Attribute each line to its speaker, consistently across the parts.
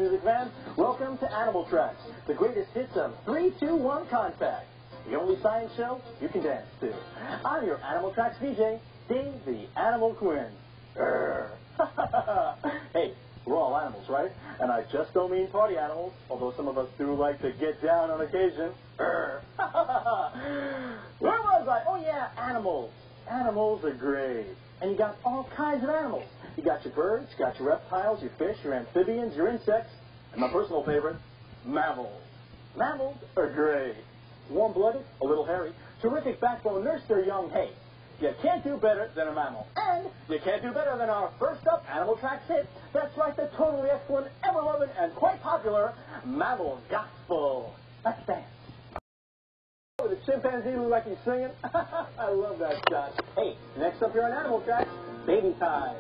Speaker 1: music fans. Welcome to Animal Tracks, the greatest hits of 3, 2, 1 contact. The only science show you can dance to. I'm your Animal Tracks VJ, Dave the Animal Quinn. Hey, we're all animals, right? And I just don't mean party animals, although some of us do like to get down on occasion. Where was I? Oh yeah, animals. Animals are great. And you got all kinds of animals. You got your birds, you got your reptiles, your fish, your amphibians, your insects, and my personal favorite, mammals. Mammals are great. Warm-blooded, a little hairy, terrific backbone, nurse their young. Hey, you can't do better than a mammal. And you can't do better than our first up Animal Tracks hit. That's right, the totally excellent, ever-loving, and quite popular Mammal Gospel. Let's dance. The chimpanzee look like he's singing. I love that shot. Hey, next up here on Animal Tracks, baby time.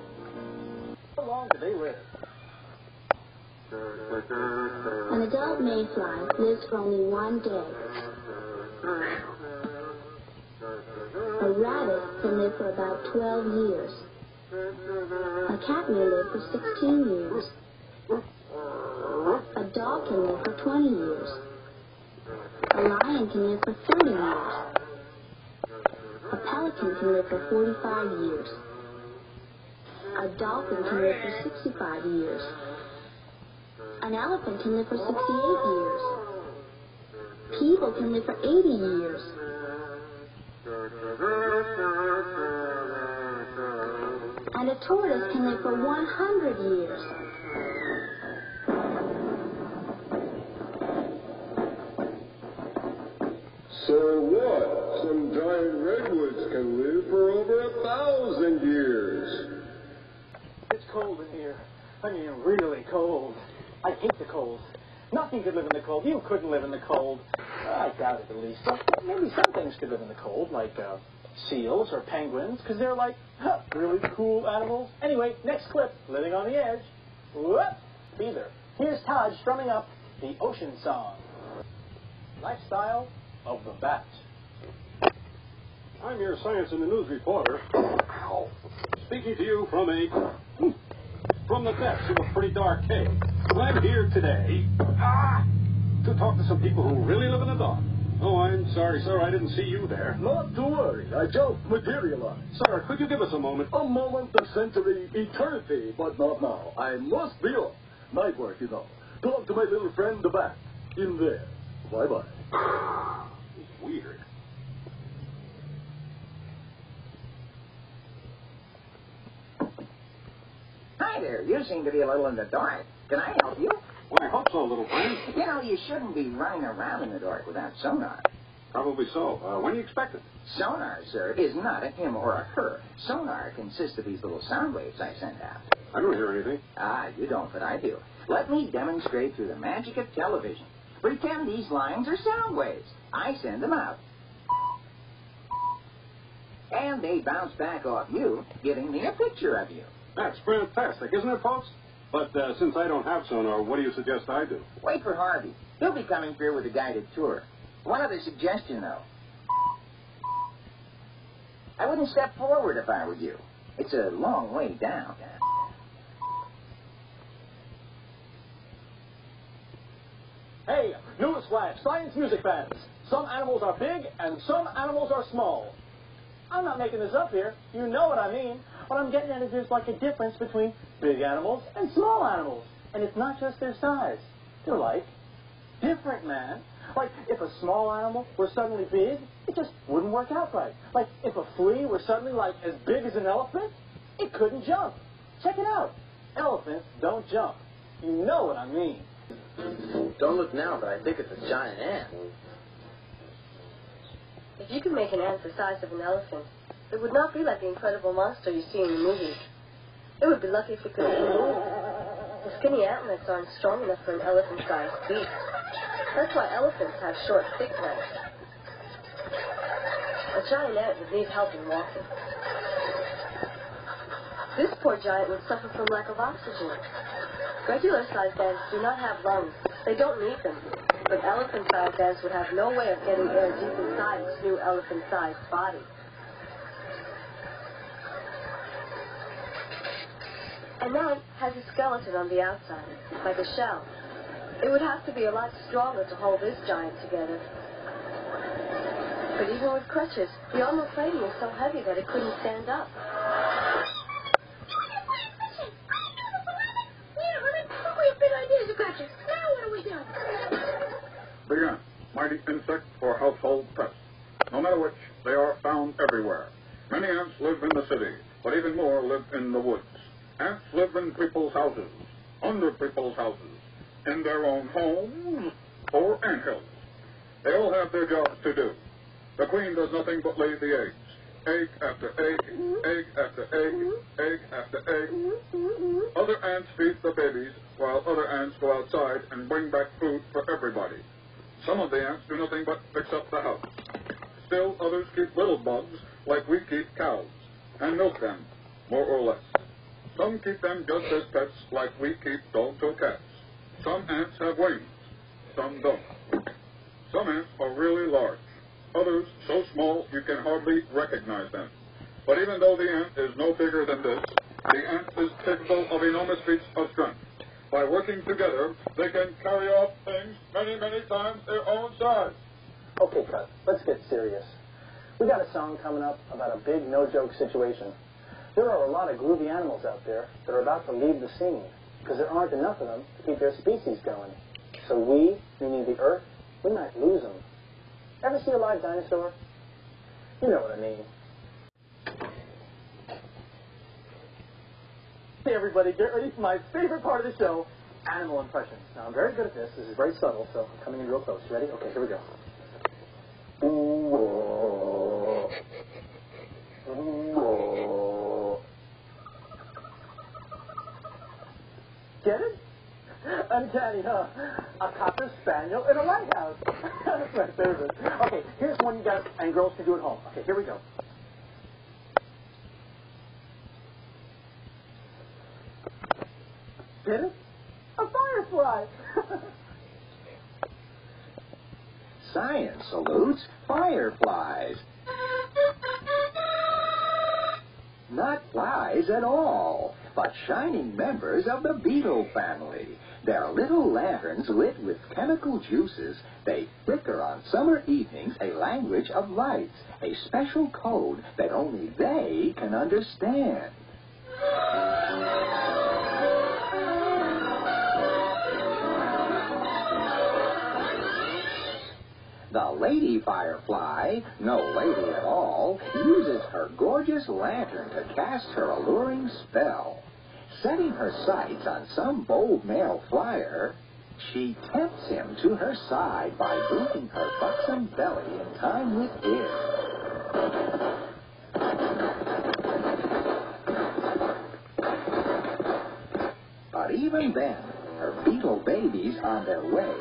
Speaker 1: How long do they live?
Speaker 2: An adult mayfly lives for only 1 day. A rabbit can live for about 12 years. A cat may live for 16 years. A dog can live for 20 years. A lion can live for 30 years. A pelican can live for 45 years. A dolphin can live for 65 years. An elephant can live for 68 years. People can live for 80 years. And a tortoise can live for 100 years.
Speaker 3: So what? Some giant redwoods can live for over 1,000 years.
Speaker 1: It's cold in here. I mean, really cold. I hate the cold. Nothing could live in the cold. You couldn't live in the cold. I doubt it, at least. Maybe some things could live in the cold, like seals or penguins, because they're like really cool animals. Anyway, next clip, Living on the Edge. Whoop! Either. Here's Todd strumming up the ocean song. Lifestyle of the bat.
Speaker 3: I'm your Science in the News reporter, speaking to you from the depths of a pretty dark cave. I'm here today to talk to some people who really live in the dark. Oh, I'm sorry, sir, I didn't see you there.
Speaker 4: Not to worry, I just materialized.
Speaker 3: Sir, could you give us a moment?
Speaker 4: A moment, a century, eternity, but not now. I must be off. Night work, you know. Talk to my little friend, the bat, in there. Bye-bye.
Speaker 3: Weird.
Speaker 5: Hi there, you seem to be a little in the dark. Can I help you?
Speaker 3: Well, I hope so, little friend.
Speaker 5: You know, you shouldn't be running around in the dark without sonar.
Speaker 3: Probably so. When do you expect it?
Speaker 5: Sonar, sir, is not a him or a her. Sonar consists of these little sound waves I send out.
Speaker 3: I don't hear anything.
Speaker 5: You don't, but I do. Let me demonstrate through the magic of television. Pretend these lines are sound waves. I send them out. And they bounce back off you, giving me a picture of you.
Speaker 3: That's fantastic, isn't it, folks? But since I don't have sonar, what do you suggest I do?
Speaker 5: Wait for Harvey. He'll be coming through with a guided tour. One other suggestion, though. I wouldn't step forward if I were you. It's a long way down.
Speaker 1: Hey, newsflash, science music fans. Some animals are big and some animals are small. I'm not making this up here. You know what I mean. What I'm getting at is there's like a difference between big animals and small animals. And it's not just their size. They're like different, man. Like if a small animal were suddenly big, it just wouldn't work out right. Like if a flea were suddenly like as big as an elephant, it couldn't jump. Check it out. Elephants don't jump. You know what I mean.
Speaker 6: Don't look now, but I think it's a giant ant.
Speaker 7: If you could make an ant the size of an elephant, it would not be like the incredible monster you see in the movies. It would be lucky if it could even move. The skinny antlets aren't strong enough for an elephant-sized beast. That's why elephants have short, thick legs. A giant ant would need help in walking. This poor giant would suffer from lack of oxygen. Regular-sized ants do not have lungs. They don't need them. But elephant-sized ants would have no way of getting air deep inside its new elephant-sized body. An ant has a skeleton on the outside, like a shell. It would have to be a lot stronger to hold this giant together. But even with crutches, the armor plating is so heavy that it couldn't stand up.
Speaker 3: The ant, mighty insect or household pest. No matter which, they are found everywhere. Many ants live in the city, but even more live in the woods. Ants live in people's houses, under people's houses, in their own homes or anthills. They all have their jobs to do. The queen does nothing but lay the eggs. Egg after egg, egg after egg, egg after egg. Other ants feed the babies, while other ants go outside and bring back food for everybody. Some of the ants do nothing but fix up the house. Still, others keep little bugs like we keep cows, and milk them, more or less. Some keep them just as pets like we keep dogs or cats. Some ants have wings, some don't. Some ants are really large, others so small you can hardly recognize them. But even though the ant is no bigger than this, the ant is capable of enormous feats of strength. By working together, they can carry off things many, many times their own size.
Speaker 1: Okay, cut. Let's get serious. We got a song coming up about a big no-joke situation. There are a lot of groovy animals out there that are about to leave the scene because there aren't enough of them to keep their species going. So we, meaning the Earth, we might lose them. Ever see a live dinosaur? You know what I mean. Hey everybody, get ready for my favorite part of the show, animal impressions. Now I'm very good at this. This is very subtle, so I'm coming in real close. You ready? Okay, here we go. Get it? Uncanny, huh? A cocker spaniel in a lighthouse. That's my favorite. Okay, here's one you guys and girls can do at home. Okay, here we go. Get it? A firefly.
Speaker 5: Science salutes fireflies. Not flies at all, but shining members of the beetle family. They're little lanterns lit with chemical juices. They flicker on summer evenings, a language of lights, a special code that only they can understand. The lady firefly, no lady at all, uses her gorgeous lantern to cast her alluring spell. Setting her sights on some bold male flyer, she tempts him to her side by moving her buxom belly in time with his. But even then, her beetle baby's on their way.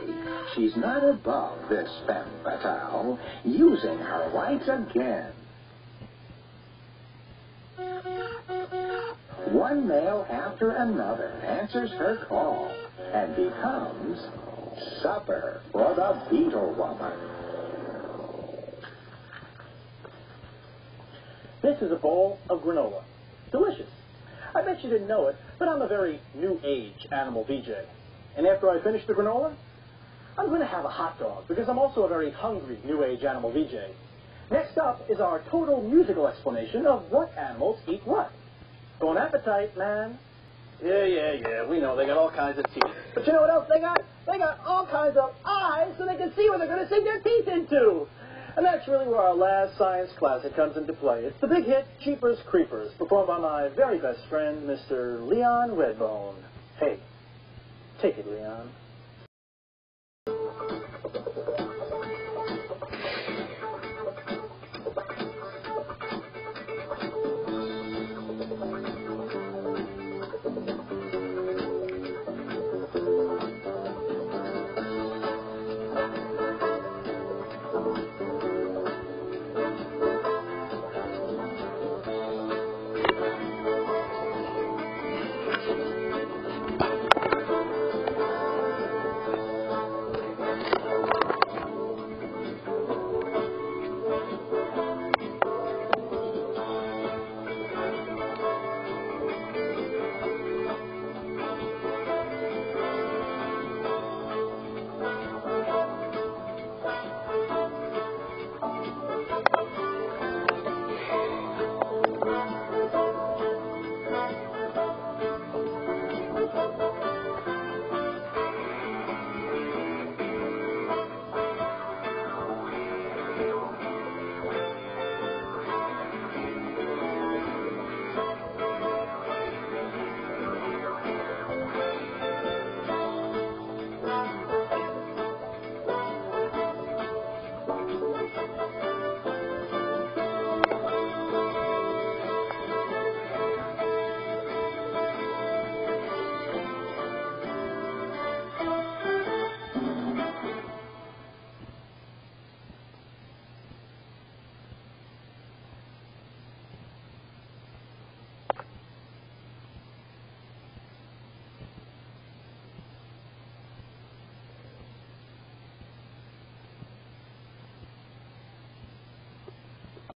Speaker 5: She's not above this femme fatale, using her lights again. One male after another answers her call and becomes supper for the beetle woman.
Speaker 1: This is a bowl of granola. Delicious. I bet you didn't know it, but I'm a very new age animal VJ. And after I finish the granola, I'm going to have a hot dog because I'm also a very hungry new age animal VJ. Next up is our total musical explanation of what animals eat what. Bon appetite, man. Yeah, we know they got all kinds of teeth. But you know what else they got? They got all kinds of eyes so they can see what they're going to sink their teeth into. And that's really where our last science classic comes into play. It's the big hit, Jeepers Creepers, performed by my very best friend, Mr. Leon Redbone. Hey, take it, Leon.